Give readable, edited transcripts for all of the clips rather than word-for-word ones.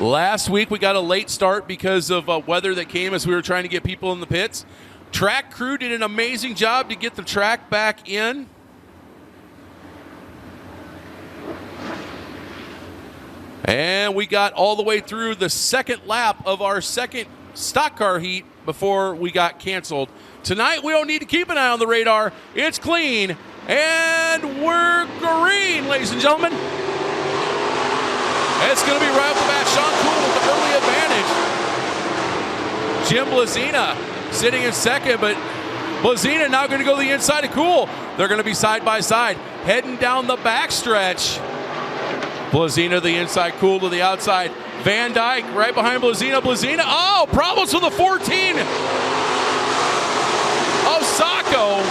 Last week we got a late start because of weather that came as we were trying to get people in the pits. Track crew did an amazing job to get the track back in. And we got all the way through the second lap of our second stock car heat before we got canceled. Tonight we don't need to keep an eye on the radar. It's clean and we're green, ladies and gentlemen. It's going to be right off the bat. Sean Cool with the early advantage. Jim Blazina sitting in second, but Blazina now going to go the inside of Cool. They're going to be side by side, heading down the backstretch. Blazina the inside, Cool to the outside. Van Dyke right behind Blazina. Blazina, oh, problems with the 14 of Sacco.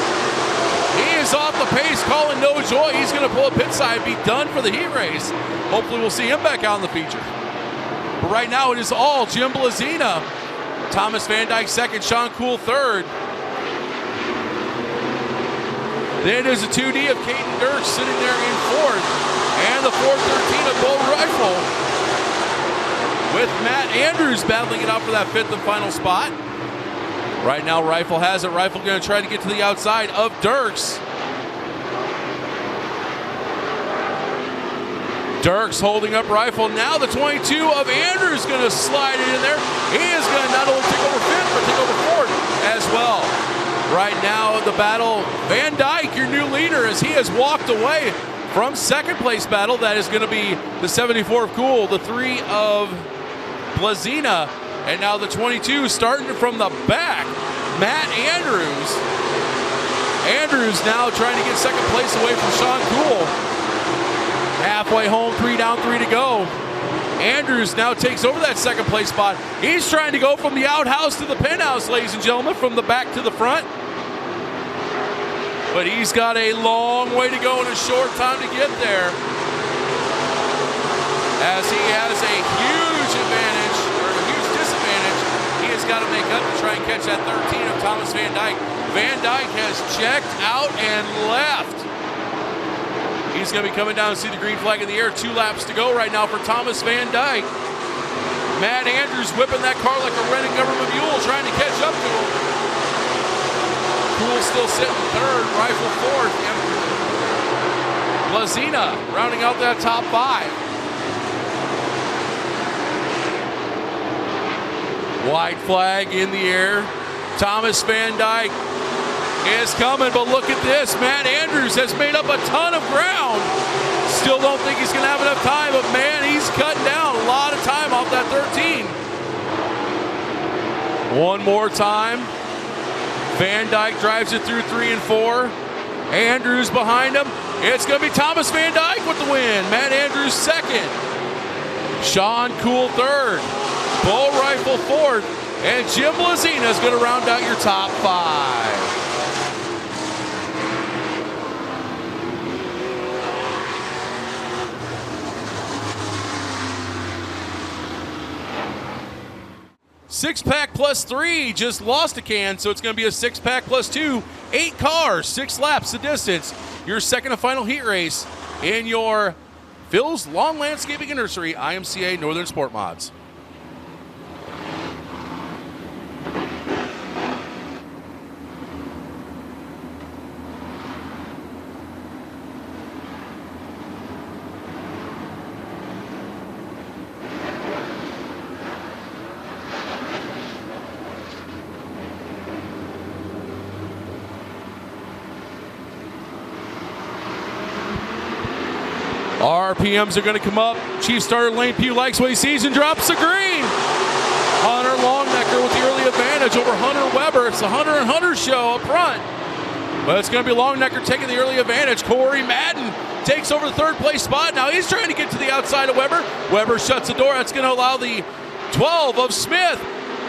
He is off the pace, calling no joy. He's going to pull a pit side, be done for the heat race. Hopefully we'll see him back out in the feature. But right now it is all Jim Blazina. Thomas Van Dyke second, Sean Cool third. Then there's a 2D of Caden Dirks sitting there in fourth. And the 413 of Bo Rifle. With Matt Andrews battling it out for that fifth and final spot. Right now Rifle has it. Rifle going to try to get to the outside of Dirks. Dirks holding up Rifle. Now the 22 of Andrews going to slide it in there. He is going to not only take over fifth, but take over fourth as well. Right now the battle, Van Dyke, your new leader, as he has walked away from second place battle. That is going to be the 74 of Cool, the 3 of Blazina, and now the 22 starting from the back, Matt Andrews. Andrews now trying to get second place away from Sean Cool. Halfway home, 3 down, 3 to go. Andrews now takes over that second place spot. He's trying to go from the outhouse to the penthouse, ladies and gentlemen, from the back to the front. But he's got a long way to go in a short time to get there, as he has a huge advantage, or a huge disadvantage. He has got to make up to try and catch that 13 of Thomas Van Dyke. Van Dyke has checked out and left. He's going to be coming down to see the green flag in the air. 2 laps to go right now for Thomas Van Dyke. Matt Andrews whipping that car like a Reading government mule, trying to catch up to him. Cool still sitting third, Rifle fourth, and Blazina rounding out that top 5. White flag in the air. Thomas Van Dyke is coming, but look at this. Matt Andrews has made up a ton of ground. Still don't think he's going to have enough time, but man, he's cutting down a lot of time off that 13. One more time. Van Dyke drives it through 3 and 4. Andrews behind him. It's going to be Thomas Van Dyke with the win. Matt Andrews second. Sean Cool third. Bo Rifle fourth. And Jim Blazina is going to round out your top 5. Six-pack plus 3 just lost a can, so it's going to be a 6-pack plus 2. 8 cars, 6 laps the distance. Your second and final heat race in your Phil's Lawn Landscaping and Nursery IMCA Northern Sport Mods. RPMs are going to come up. Chief starter Lane Pugh likes what he sees and drops the green. Hunter Longnecker with the early advantage over Hunter Weber. It's the Hunter and Hunter show up front. But it's going to be Longnecker taking the early advantage. Corey Madden takes over the third place spot. Now he's trying to get to the outside of Weber. Weber shuts the door. That's going to allow the 12 of Smith.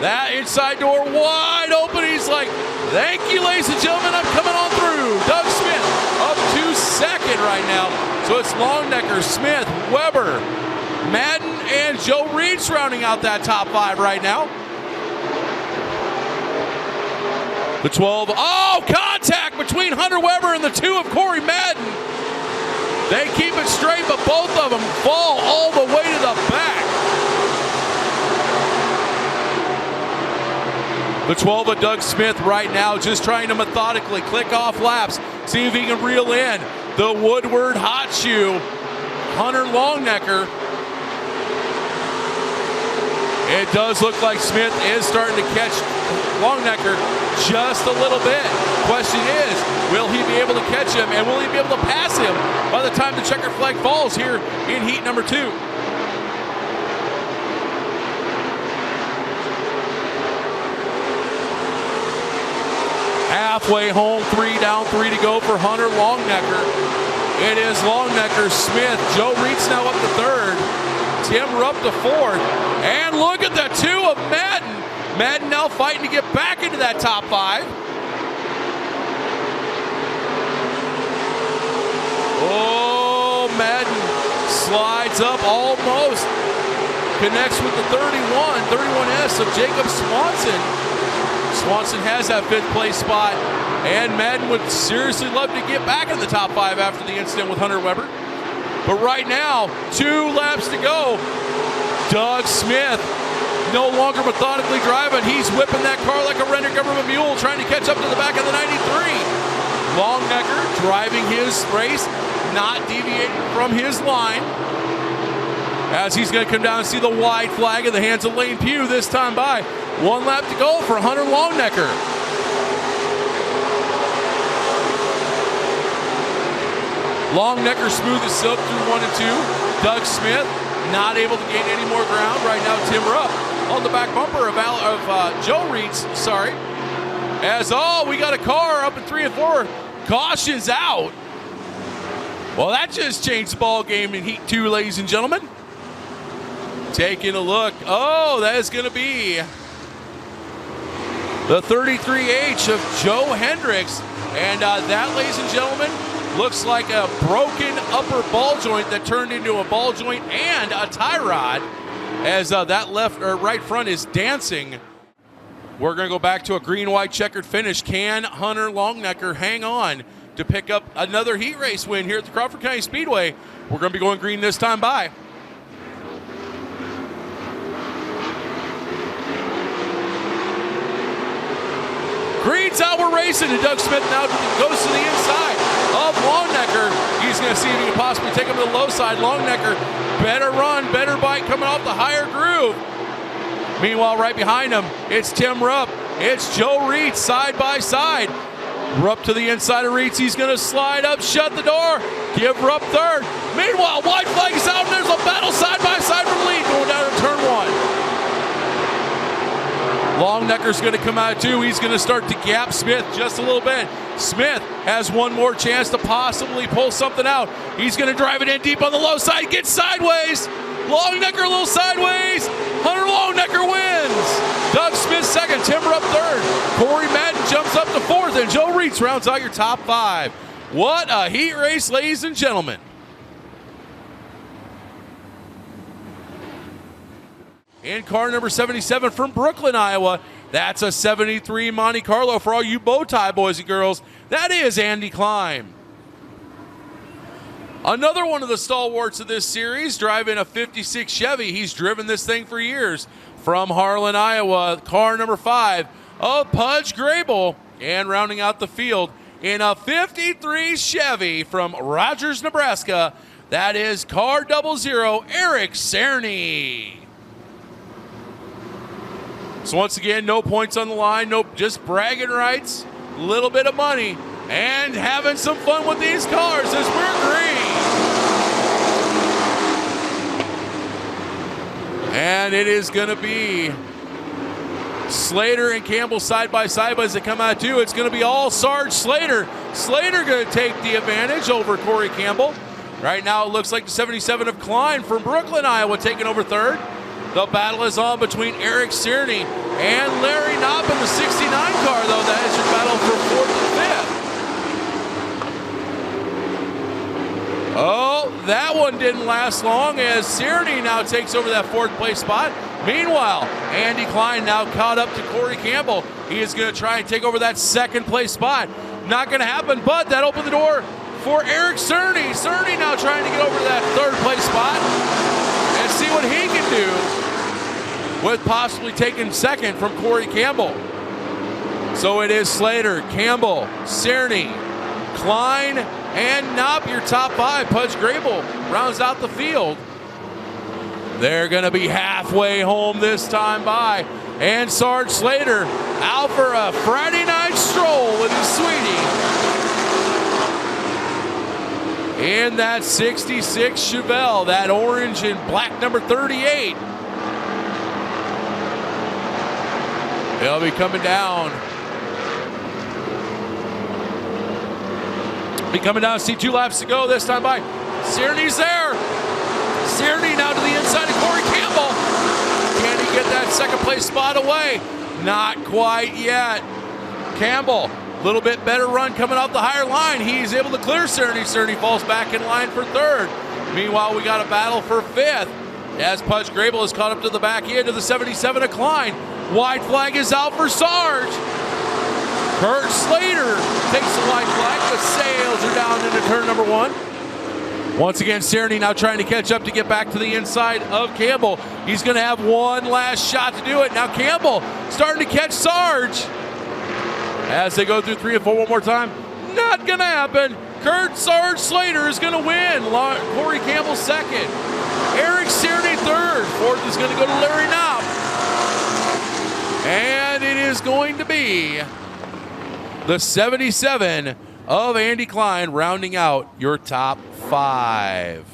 That inside door wide open. He's like, thank you, ladies and gentlemen. I'm coming on through. Doug Smith up to second right now. So it's Longnecker, Smith, Weber, Madden, and Joe Reed rounding out that top 5 right now. The 12, oh, contact between Hunter Weber and the 2 of Corey Madden. They keep it straight, but both of them fall all the way to the back. The 12 of Doug Smith right now just trying to methodically click off laps, see if he can reel in the Woodward hot shoe, Hunter Longnecker. It does look like Smith is starting to catch Longnecker just a little bit. Question is, will he be able to catch him, and will he be able to pass him by the time the checker flag falls here in heat number 2? Halfway home, 3 down, 3 to go for Hunter Longnecker. It is Longnecker, Smith, Joe Reitz now up to 3rd, Tim Rupp to 4th, and look at the 2 of Madden. Madden now fighting to get back into that top 5. Oh, Madden slides up almost, connects with the 31S of Jacob Swanson. Swanson has that 5th place spot, and Madden would seriously love to get back in the top 5 after the incident with Hunter Weber. But right now, 2 laps to go. Doug Smith no longer methodically driving. He's whipping that car like a rendered government mule, trying to catch up to the back of the 93. Longnecker driving his race, not deviating from his line, as he's going to come down and see the white flag in the hands of Lane Pugh this time by. 1 lap to go for Hunter Longnecker. Longnecker smooth as silk through 1 and 2. Doug Smith not able to gain any more ground. Right now, Tim Rupp on the back bumper of Joe Reitz, sorry. As, we got a car up in 3 and 4. Caution's out. Well, that just changed the ball game in Heat 2, ladies and gentlemen. Taking a look. Oh, that is going to be the 33H of Joe Hendricks. And that, ladies and gentlemen, looks like a broken upper ball joint that turned into a ball joint and a tie rod, as that left or right front is dancing. We're going to go back to a green-white checkered finish. Can Hunter Longnecker hang on to pick up another heat race win here at the Crawford County Speedway? We're going to be going green this time by. Green's out, we're racing, and Doug Smith now goes to the inside of Longnecker. He's going to see if he can possibly take him to the low side. Longnecker, better run, better bite coming off the higher groove. Meanwhile, right behind him, it's Tim Rupp. It's Joe Reitz side by side. Rupp to the inside of Reitz. He's going to slide up, shut the door, give Rupp 3rd. Meanwhile, white flag is out, and there's a battle side by side for the lead going down to turn 1. Longnecker's going to come out too. He's going to start to gap Smith just a little bit. Smith has one more chance to possibly pull something out. He's going to drive it in deep on the low side, gets sideways. Longnecker a little sideways. Hunter Longnecker wins. Doug Smith 2nd, Tim Rupp 3rd. Corey Madden jumps up to 4th, and Joe Reitz rounds out your top 5. What a heat race, ladies and gentlemen. In car number 77 from Brooklyn, Iowa, that's a 73 Monte Carlo for all you bow tie boys and girls. That is Andy Klein. Another one of the stalwarts of this series, driving a 56 Chevy. He's driven this thing for years. From Harlan, Iowa, car number 5 of Pudge Grable. And rounding out the field in a 53 Chevy from Rogers, Nebraska, that is car 00, Eric Cerny. So once again, no points on the line, no, just bragging rights, a little bit of money, and having some fun with these cars as we're green. And it is going to be Slater and Campbell side by side, but as they come out too, it's going to be all Sarge Slater. Slater going to take the advantage over Corey Campbell. Right now it looks like the 77 of Klein from Brooklyn, Iowa, taking over 3rd. The battle is on between Eric Cerny and Larry Knopp in the 69 car, though. That is your battle for 4th and 5th. Oh, that one didn't last long as Cerny now takes over that 4th place spot. Meanwhile, Andy Klein now caught up to Corey Campbell. He is going to try and take over that 2nd place spot. Not going to happen, but that opened the door for Eric Cerny. Cerny now trying to get over to that 3rd place spot and see what he can do with possibly taking 2nd from Corey Campbell. So it is Slater, Campbell, Cerny, Klein, and Knopp, your top 5. Pudge Grable rounds out the field. They're going to be halfway home this time by. And Sarge Slater out for a Friday night stroll with his sweetie. In that 66 Chevelle, that orange and black number 38. They'll be coming down. See 2 laps to go this time by. Cerny's there. Cerny now to the inside of Corey Campbell. Can he get that second place spot away? Not quite yet. Campbell, a little bit better run coming off the higher line. He's able to clear Cerny. Cerny falls back in line for 3rd. Meanwhile, we got a battle for 5th. As Pudge Grable is caught up to the back end of the 77 of Klein. White flag is out for Sarge. Kurt Slater takes the white flag. The sails are down into turn number 1. Once again, Cerny now trying to catch up to get back to the inside of Campbell. He's going to have one last shot to do it. Now Campbell starting to catch Sarge. As they go through 3 and 4 one more time, not going to happen. Kurt Sarge Slater is going to win. Corey Campbell 2nd. Eric Cerny 3rd. 4th is going to go to Larry Knopp. And it is going to be the 77 of Andy Klein rounding out your top 5.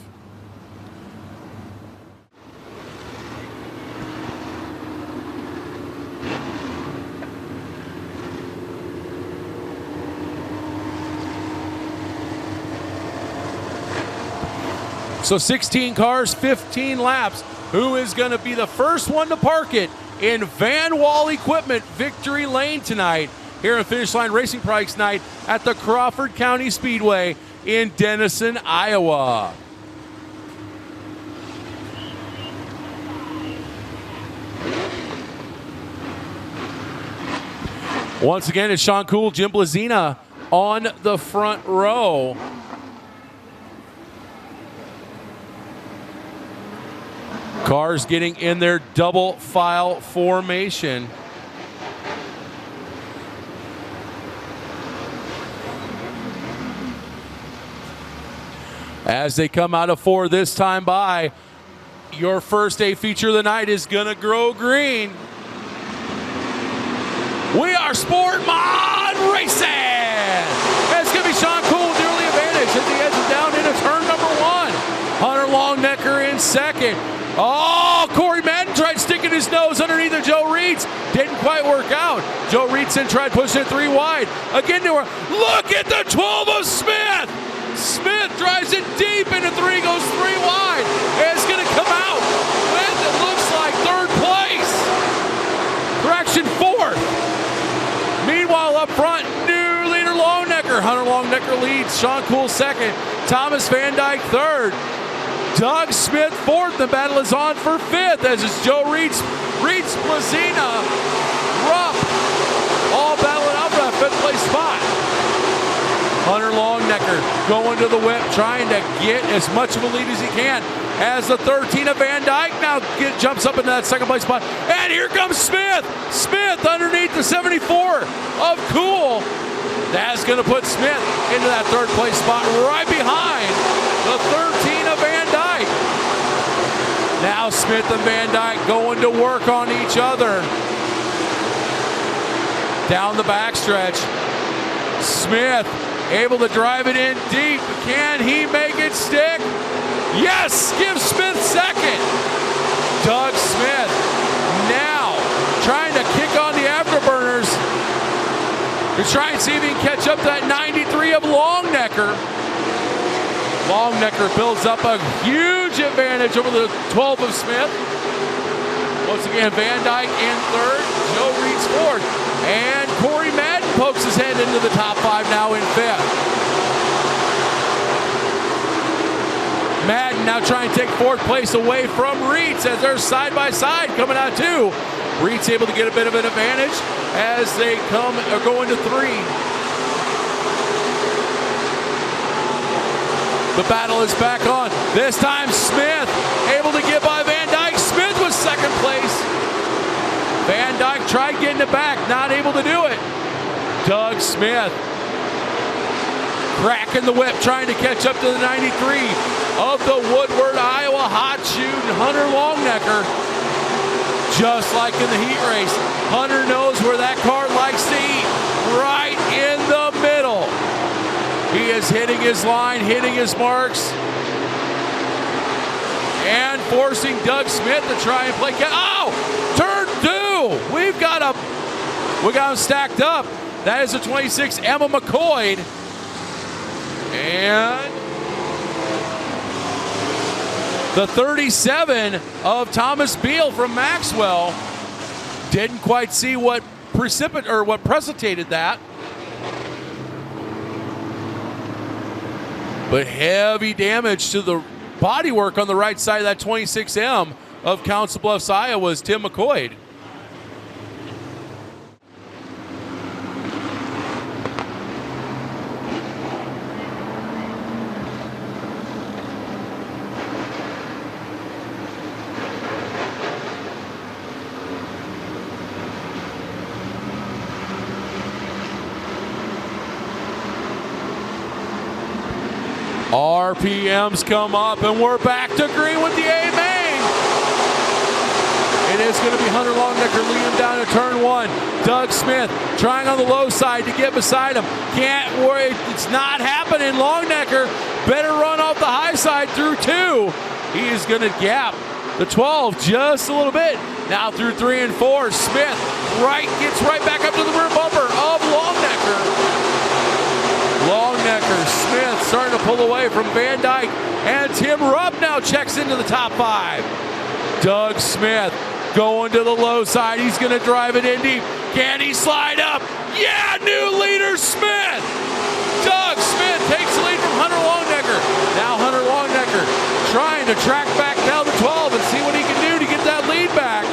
So 16 cars, 15 laps. Who is going to be the first one to park it in Van Wall Equipment Victory Lane tonight here at Finish Line Racing Products Night at the Crawford County Speedway in Denison, Iowa. Once again, it's Sean Cool, Jim Blazina on the front row. Cars getting in their double file formation. As they come out of 4 this time by, your first A feature of the night is gonna grow green. We are Sportmod Racing! It's gonna be Sean Cool, nearly advantage as he heads it down into turn number 1. Hunter Longnecker in 2nd. Oh, Corey Madden tried sticking his nose underneath of Joe Reeds. Didn't quite work out. Joe Reeds then tried pushing it 3 wide. Again to her. Look at the 12 of Smith! Smith drives it deep into 3, goes 3 wide. And it's going to come out with, it looks like, 3rd place. Correction, 4th. Meanwhile, up front, new leader Longnecker. Hunter Longnecker leads. Sean Cool 2nd. Thomas Van Dyke 3rd. Doug Smith 4th. The battle is on for 5th as it's Joe Reeds, Blazina, Rupp, all battling out for that 5th place spot. Hunter Longnecker going to the whip, trying to get as much of a lead as he can. As the 13 of Van Dyke now jumps up into that 2nd place spot. And here comes Smith. Smith underneath the 74 of Cool. That's going to put Smith into that 3rd place spot right behind the 13 of Van Dyke. Now Smith and Van Dyke going to work on each other. Down the backstretch. Smith able to drive it in deep. Can he make it stick? Yes! Give Smith 2nd. Doug Smith now trying to kick on the afterburners to try and see if he can catch up that 93 of Longnecker. Longnecker builds up a huge advantage over the 12 of Smith. Once again, Van Dyke in 3rd, Joe Reeds 4th, and Corey Madden pokes his head into the top 5 now in 5th. Madden now trying to take 4th place away from Reeds as they're side by side coming out 2. Reeds able to get a bit of an advantage as they go into 3. The battle is back on. This time Smith able to get by Van Dyke. Smith was 2nd place. Van Dyke tried getting it back, not able to do it. Doug Smith cracking the whip, trying to catch up to the 93 of the Woodward, Iowa hot shooting Hunter Longnecker. Just like in the heat race, Hunter knows where that car likes to eat, right in the middle. He is hitting his line, hitting his marks, and forcing Doug Smith to try and play catch. Oh, turn two. We got him stacked up. That is the 26, Emma McCoy. And the 37 of Thomas Beal from Maxwell. Didn't quite see what precipitated that. But heavy damage to the bodywork on the right side of that 26M of Council Bluffs, Iowa's Tim McCoy. RPMs come up, and we're back to green with the A main. It is going to be Hunter Longnecker leading him down to turn one. Doug Smith trying on the low side to get beside him. Can't worry, it's not happening. Longnecker better run off the high side through two. He is going to gap the 12 just a little bit. Now through 3 and 4, Smith gets right back up to the rear bumper of Longnecker. Longnecker, Smith starting to pull away from Van Dyke, and Tim Rupp now checks into the top 5. Doug Smith going to the low side. He's going to drive it in deep. Can he slide up? Yeah, new leader Smith. Doug Smith takes the lead from Hunter Longnecker. Now Hunter Longnecker trying to track back down the 12 and see what he can do to get that lead back.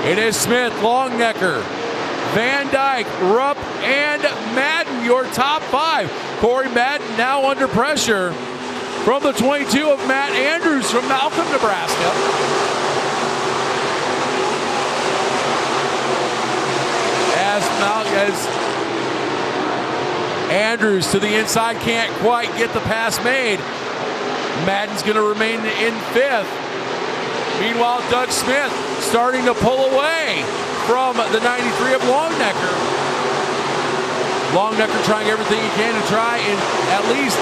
It is Smith, Longnecker, Van Dyke, Rupp, and Madden, your top 5. Corey Madden now under pressure from the 22 of Matt Andrews from Malcolm, Nebraska. As Andrews to the inside can't quite get the pass made. Madden's going to remain in 5th. Meanwhile, Doug Smith starting to pull away from the 93 of Longnecker. Longnecker trying everything he can to try and at least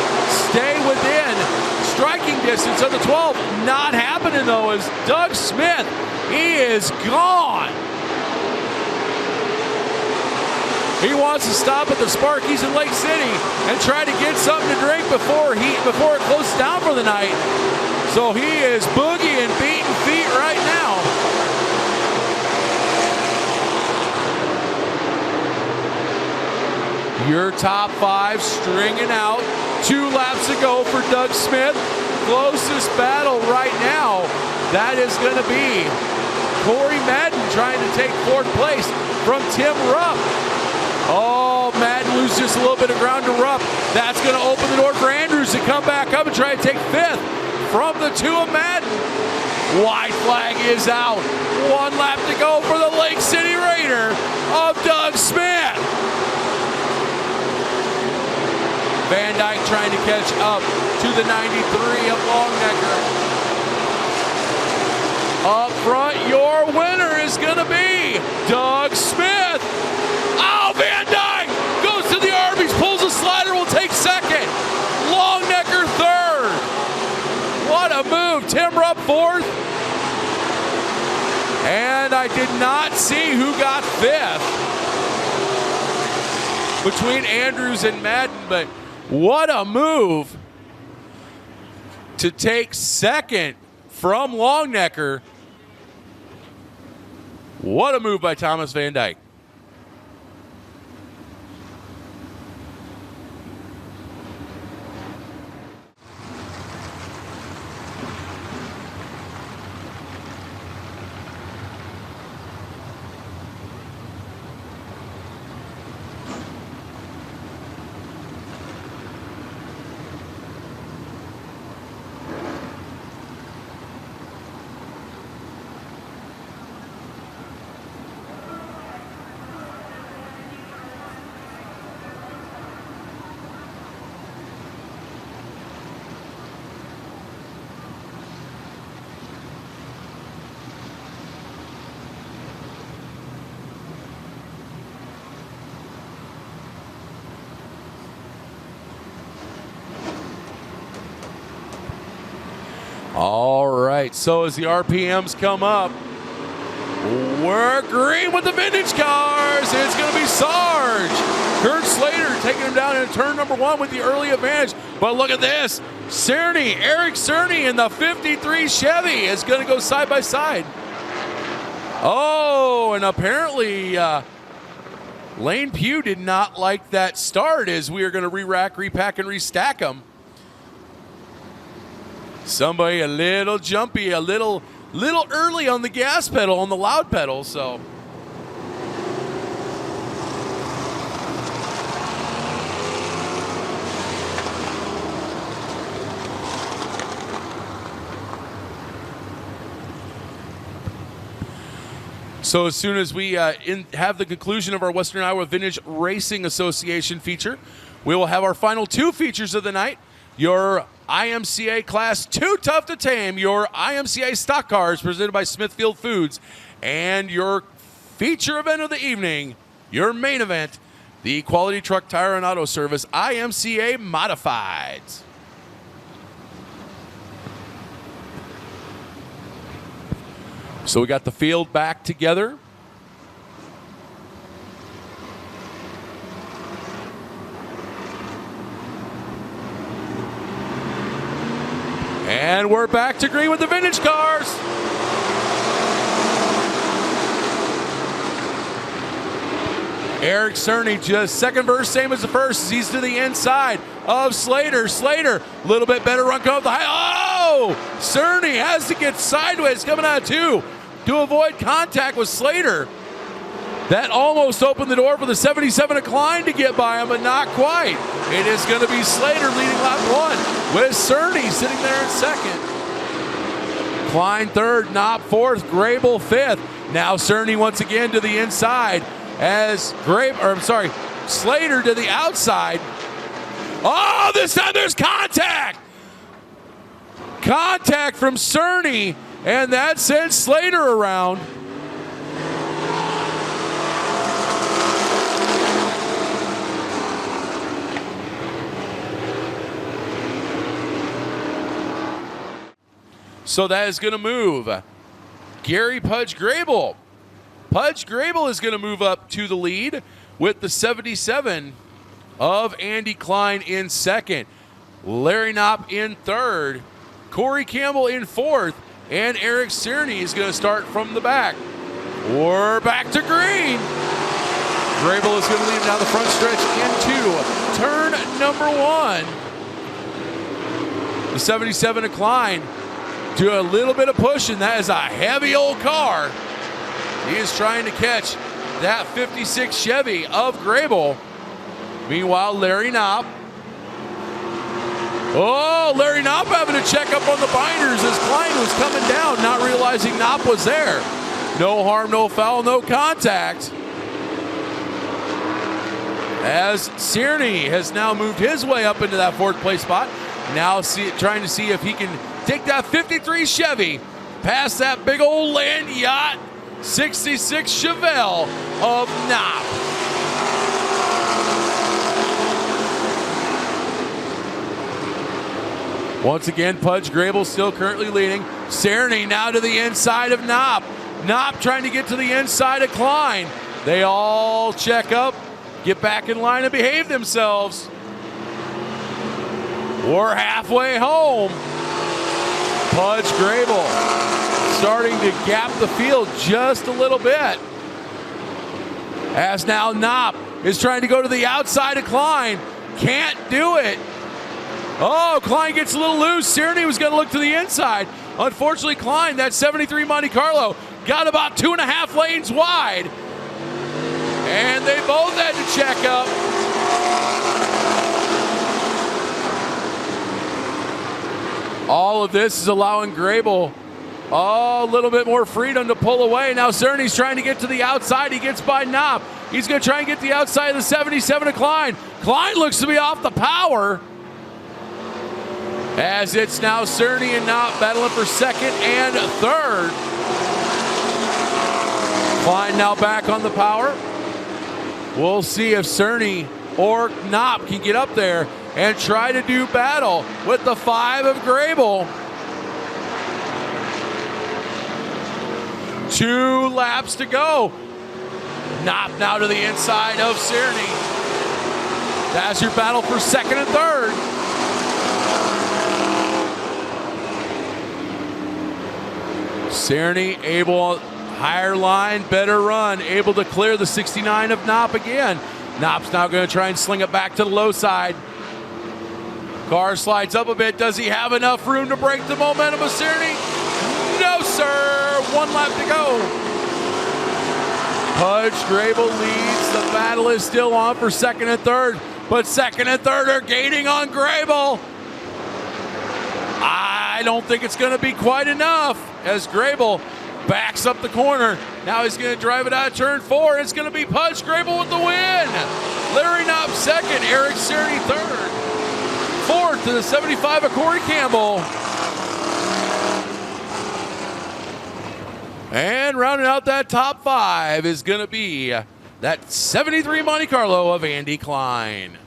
stay within striking distance of the 12. Not happening though, as Doug Smith, he is gone. He wants to stop at the Sparkies in Lake City and try to get something to drink before it closes down for the night. So he is boogieing, beating feet right now. Your top 5 stringing out. 2 laps to go for Doug Smith. Closest battle right now, that is going to be Corey Madden trying to take 4th place from Tim Rupp. Oh, Madden loses just a little bit of ground to Rupp. That's going to open the door for Andrews to come back up and try to take 5th from the 2 of Madden. White flag is out. 1 lap to go for the Lake City Raider of Doug Smith. Van Dyke trying to catch up to the 93 of Longnecker. Up front, your winner is going to be Doug Smith. Oh, Van Dyke goes to the Arby's, pulls a slider, will take 2nd. Longnecker 3rd. What a move. Tim Rupp 4th. And I did not see who got 5th between Andrews and Madden, but what a move to take 2nd from Longnecker. What a move by Thomas Van Dyke. All right, so as the RPMs come up, we're green with the vintage cars. It's going to be Sarge. Kurt Slater taking him down in turn number 1 with the early advantage. But look at this. Eric Cerny in the 53 Chevy is going to go side by side. Oh, and apparently Lane Pugh did not like that start, as we are going to re-rack, repack, and restack them. Somebody a little jumpy, a little early on the gas pedal, on the loud pedal, so. So as soon as we have the conclusion of our Western Iowa Vintage Racing Association feature, we will have our final 2 features of the night. Your IMCA Class Too Tough to Tame, your IMCA Stock Cars presented by Smithfield Foods, and your feature event of the evening, your main event, the Quality Truck Tire and Auto Service IMCA Modifieds. So we got the field back together. And we're back to green with the vintage cars. Eric Cerny, just second verse, same as the first. He's to the inside of Slater. Slater, a little bit better run going up the high. Oh! Cerny has to get sideways coming out of 2 to avoid contact with Slater. That almost opened the door for the 77 Klein to get by him, but not quite. It is going to be Slater leading lap 1 with Cerny sitting there in second. Klein third, Knopp fourth, Grable fifth. Now Cerny once again to the inside as Slater to the outside. Oh, this time there's contact! Contact from Cerny, and that sends Slater around. So that is going to move Gary Pudge Grable. Pudge Grable is going to move up to the lead with the 77 of Andy Klein in second. Larry Knopp in third. Corey Campbell in fourth. And Eric Cerny is going to start from the back. We're back to green. Grable is going to lead down the front stretch into turn number 1. The 77 of Klein do a little bit of pushing. That is a heavy old car. He is trying to catch that 56 Chevy of Grable. Meanwhile, Larry Knopp. Oh, Larry Knopp having to check up on the binders as Klein was coming down, not realizing Knopp was there. No harm, no foul, no contact. As Cerny has now moved his way up into that 4th place spot. Now trying to see if he can take that 53 Chevy past that big old land yacht 66 Chevelle of Knopp. Once again, Pudge Grable still currently leading. Cerny now to the inside of Knopp. Knopp trying to get to the inside of Klein. They all check up, get back in line and behave themselves. We're halfway home. Pudge Grable starting to gap the field just a little bit. As now Knopp is trying to go to the outside of Klein. Can't do it. Oh, Klein gets a little loose. Cerny was going to look to the inside. Unfortunately, Klein, that 73 Monte Carlo, got about 2.5 lanes wide. And they both had to check up. All of this is allowing Grable a little bit more freedom to pull away. Now Cerny's trying to get to the outside. He gets by Knopp. He's going to try and get the outside of the 77 of Klein. Klein looks to be off the power. As it's now Cerny and Knopp battling for second and third. Klein now back on the power. We'll see if Cerny or Knopp can get up there and try to do battle with the 5 of Grable. 2 laps to go. Knopp now to the inside of Cerny. That's your battle for second and third. Cerny able, higher line, better run, able to clear the 69 of Knopp again. Knopp's now going to try and sling it back to the low side. Car slides up a bit. Does he have enough room to break the momentum of Cerny? No, sir. 1 lap to go. Pudge Grable leads. The battle is still on for second and third, but second and third are gaining on Grable. I don't think it's going to be quite enough as Grable backs up the corner. Now he's going to drive it out of turn 4. It's going to be Pudge Grable with the win. Larry Knopp second, Eric Cerny third. Fourth to the 75 of Corey Campbell. And rounding out that top 5 is going to be that 73 Monte Carlo of Andy Klein.